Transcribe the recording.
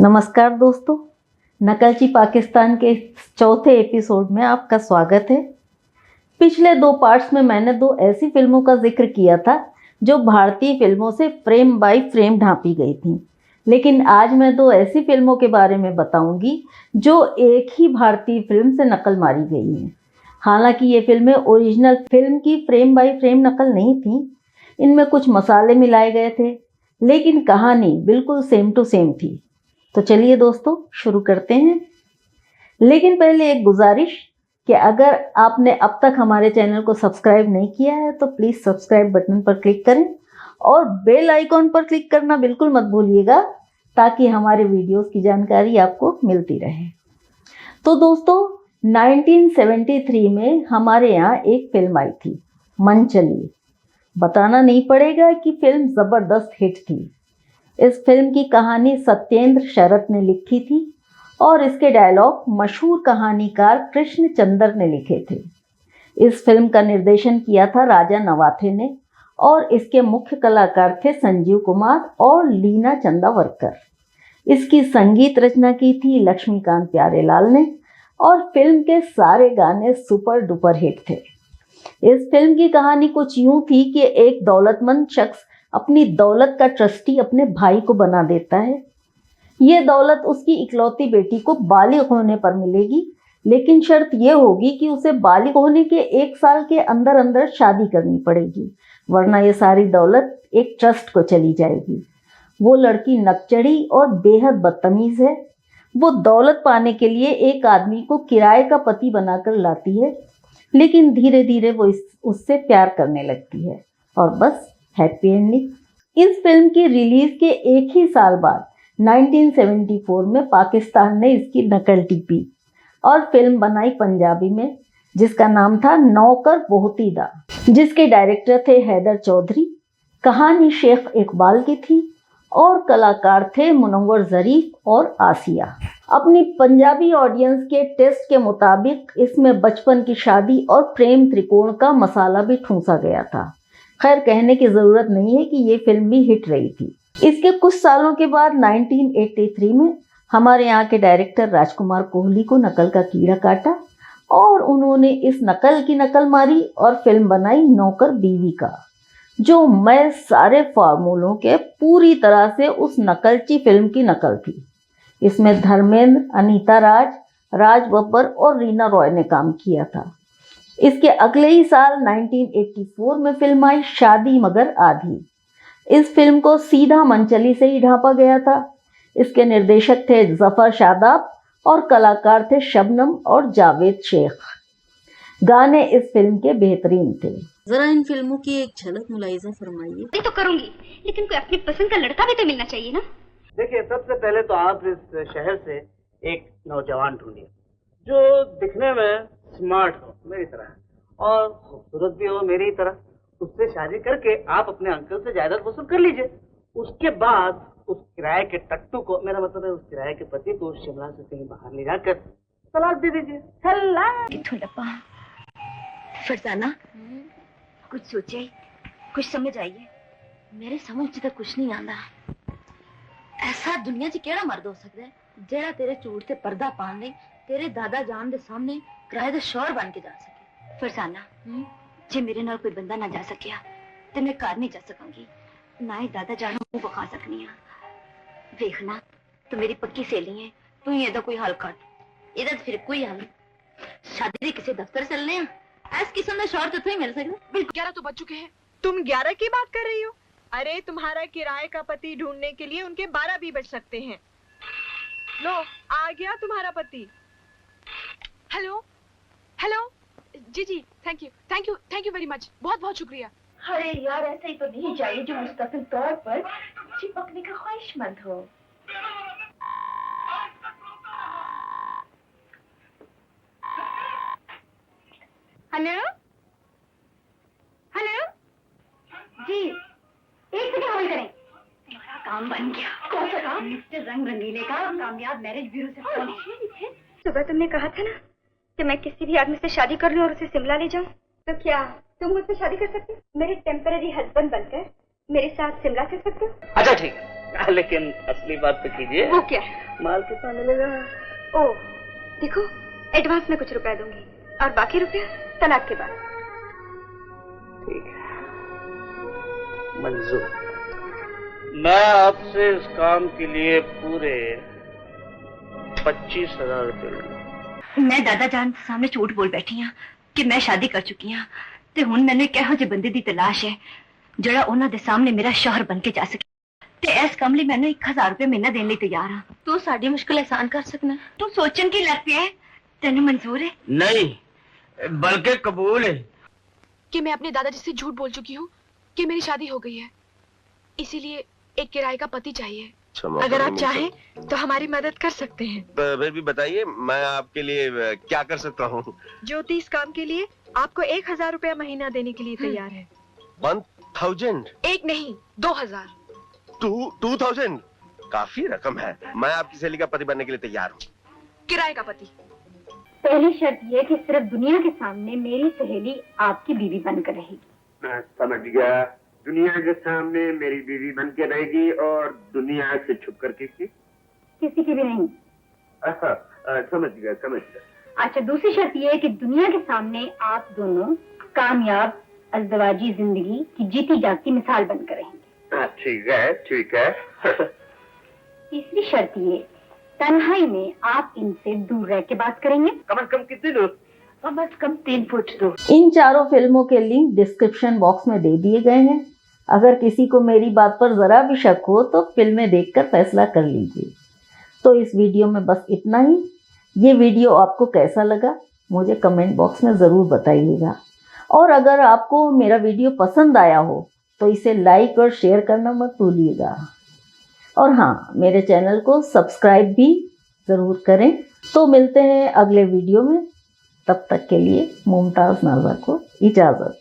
नमस्कार दोस्तों, नकलची पाकिस्तान के चौथे एपिसोड में आपका स्वागत है। पिछले दो पार्ट्स में मैंने दो ऐसी फिल्मों का जिक्र किया था जो भारतीय फिल्मों से फ्रेम बाय फ्रेम ढांपी गई थी, लेकिन आज मैं दो ऐसी फिल्मों के बारे में बताऊंगी जो एक ही भारतीय फिल्म से नकल मारी गई हैं। हालांकि ये फिल्में ओरिजिनल फिल्म की फ्रेम बाय फ्रेम नकल नहीं थी, इनमें कुछ मसाले मिलाए गए थे, लेकिन कहानी बिल्कुल सेम टू सेम थी। तो चलिए दोस्तों शुरू करते हैं। लेकिन पहले एक गुजारिश कि अगर आपने अब तक हमारे चैनल को सब्सक्राइब नहीं किया है तो प्लीज़ सब्सक्राइब बटन पर क्लिक करें और बेल आइकॉन पर क्लिक करना बिल्कुल मत भूलिएगा, ताकि हमारे वीडियोस की जानकारी आपको मिलती रहे। तो दोस्तों 1973 में हमारे यहाँ एक फिल्म आई थी, मन चलिए। बताना नहीं पड़ेगा कि फिल्म ज़बरदस्त हिट थी। इस फिल्म की कहानी सत्येंद्र शरत ने लिखी थी और इसके डायलॉग मशहूर कहानीकार कृष्ण चंद्र ने लिखे थे। इस फिल्म का निर्देशन किया था राजा नवाथे ने और इसके मुख्य कलाकार थे संजीव कुमार और लीना चंदावरकर। इसकी संगीत रचना की थी लक्ष्मीकांत प्यारेलाल ने और फिल्म के सारे गाने सुपर डुपर हिट थे। इस फिल्म की कहानी कुछ यूं थी कि एक दौलतमंद शख्स अपनी दौलत का ट्रस्टी अपने भाई को बना देता है। ये दौलत उसकी इकलौती बेटी को बालिग होने पर मिलेगी, लेकिन शर्त यह होगी कि उसे बालिग होने के 1 साल के अंदर अंदर शादी करनी पड़ेगी, वरना ये सारी दौलत एक ट्रस्ट को चली जाएगी। वो लड़की नकचढ़ी और बेहद बदतमीज है। वो दौलत पाने के लिए एक आदमी को किराए का पति बनाकर लाती है, लेकिन धीरे धीरे वो उससे प्यार करने लगती है और बस हैप्पी एंडिंग। इस फिल्म की रिलीज के एक ही साल बाद 1974 में पाकिस्तान ने इसकी नकल टीपी और फिल्म बनाई पंजाबी में, जिसका नाम था नौकर बोहतीदा, जिसके डायरेक्टर थे हैदर चौधरी। कहानी शेख इकबाल की थी और कलाकार थे मुनव्वर ज़रीफ और आसिया। अपनी पंजाबी ऑडियंस के टेस्ट के मुताबिक इसमें बचपन की शादी और प्रेम त्रिकोण का मसाला भी ठूंसा गया था। खैर, कहने की ज़रूरत नहीं है कि ये फिल्म भी हिट रही थी। इसके कुछ सालों के बाद 1983 में हमारे यहाँ के डायरेक्टर राजकुमार कोहली को नकल का कीड़ा काटा और उन्होंने इस नकल की नकल मारी और फिल्म बनाई नौकर बीवी का, जो मैं सारे फार्मूलों के पूरी तरह से उस नकलची फिल्म की नकल थी। इसमें धर्मेंद्र, अनीता राज, राज बब्बर और रीना रॉय ने काम किया था। इसके अगले ही साल 1984 में फिल्म आई शादी मगर आधी। इस फिल्म को सीधा मनचली से ही ढांपा गया था। इसके निर्देशक थे जफर शादाब और कलाकार थे शबनम और जावेद शेख। गाने इस फिल्म के बेहतरीन थे। जरा इन फिल्मों की एक झलक मुलाहिजा फरमाइए। ये तो करूंगी, लेकिन कोई अपनी पसंद का लड़का भी तो मिलना चाहिए ना। देखिए, सबसे पहले तो आप इस शहर से एक नौजवान ढूंढिए जो दिखने में स्मार्ट हो मेरी तरह और खूबसूरत भी हो मेरी तरह। उससे शादी करके आप अपने अंकल से जायदाद वसूल कर लीजिए। उसके बाद उस किराए के टट्टू को, मेरा मतलब है उस किराए के पति को, शिमला से कहीं बाहर ले जाकर तलाक दे दीजिए। फरजाना, कुछ सोचे, कुछ समझ आइए। मेरे समझ तो कुछ नहीं आता। ऐसा दुनिया च केड़ा मर्द हो सकता है जेड़ा तेरे झूठ से पर्दा पान ले तेरे दादा जान दे सामने किराए दा शौहर बन के जा सके। फरजाना, जे मेरे नाल कोई बंदा ना जा सकिया ते मैं घर नहीं जा सकांगी, ना ही दादा जान मुंह बखा सकनी आ। देखना, तू मेरी पक्की सहेली है, तू ही एदा कोई हल कट। एदा फिर कोई हल शादी दे किसी दफ्तर चलने आ, ऐस किस्म का शौहर तो ही मिल सकता। 11 तो बज चुके हैं, तुम 11 की बात कर रही हो? अरे तुम्हारा किराए का पति ढूंढने के लिए उनके 12 भी बज सकते हैं। लो, आ गया तुम्हारा पति। हेलो हेलो, जी जी, थैंक यू वेरी मच, बहुत बहुत शुक्रिया। अरे यार, ऐसा ही तो नहीं चाहिए जो मुस्तकिल तौर पर चिपकने का ख्वाहिशमंद हो। हेलो हेलो जी, एक सेकंड होल्ड करें। हमारा काम बन गया। कौन सा काम? मिस्टर रंग रंगीले का कामयाब मैरिज ब्यूरो से फोन है। सुबह तुमने कहा था ना कि मैं किसी भी आदमी से शादी कर लूं और उसे शिमला ले जाऊं, तो क्या तुम मुझसे शादी कर सकते हो? मेरे टेम्पररी हस्बैंड बनकर मेरे साथ शिमला चल सकते हो? अच्छा ठीक है, लेकिन असली बात तो कीजिए। वो क्या है? माल कितना मिलेगा? ओ देखो, एडवांस में कुछ रुपए दूंगी और बाकी रुपया तलाक के बाद। ठीक है, मंजूर। मैं आपसे इस काम के लिए पूरे 25,000 रुपये लूंगा। मैं दादा जान सामने झूठ बोल बैठी हाँ कि मैं शादी कर चुकी हाँ ते हुण मैंने किहो जे बंदे दी तलाश है जड़ा उन्हां दे सामने मेरा शौहर बन के जा सके ते इस काम लई मैंने 1000 रुपये महीना देने लई तैयार हाँ। तू साडी मुश्किल आसान कर सकना? तू सोचन की लग पिया है? तेनू मंजूर है? नहीं, बल्कि कबूल है कि मैं अपने दादाजी से झूठ बोल चुकी हूँ कि मेरी शादी हो गई है, इसीलिए एक किराए का पति चाहिए। अगर आप चाहें तो हमारी मदद कर सकते हैं। फिर भी बताइए, मैं आपके लिए क्या कर सकता हूँ? ज्योति इस काम के लिए आपको 1000 रुपया महीना देने के लिए तैयार है। 1000? एक नहीं, 2000। 2000 काफी रकम है। मैं आपकी सहेली का पति बनने के लिए तैयार हूँ। किराए का पति। पहली शर्त यह कि सिर्फ दुनिया के सामने मेरी सहेली आपकी बीवी बनकर रहेगी। मैं समझ गया। दुनिया के सामने मेरी बीवी बन के रहेगी और दुनिया से छुप कर किसी की भी नहीं। समझ गया। अच्छा, दूसरी शर्त यह है कि दुनिया के सामने आप दोनों कामयाब अज़दवाजी जिंदगी की जीती जागती मिसाल बनकर रहेंगे। ठीक है। तीसरी शर्त ये, तन्हाई में आप इनसे दूर रह के बात करेंगे। कम से कम कितनी दूर? कम से कम 3 फुट दूर। इन चारों फिल्मों के लिंक डिस्क्रिप्शन बॉक्स में दे दिए गए हैं। अगर किसी को मेरी बात पर ज़रा भी शक हो तो फिल्में देखकर फैसला कर लीजिए। तो इस वीडियो में बस इतना ही। ये वीडियो आपको कैसा लगा मुझे कमेंट बॉक्स में ज़रूर बताइएगा। और अगर आपको मेरा वीडियो पसंद आया हो तो इसे लाइक और शेयर करना मत भूलिएगा। और हाँ, मेरे चैनल को सब्सक्राइब भी ज़रूर करें। तो मिलते हैं अगले वीडियो में। तब तक के लिए मुमताज़ नाज़ा को इजाज़त।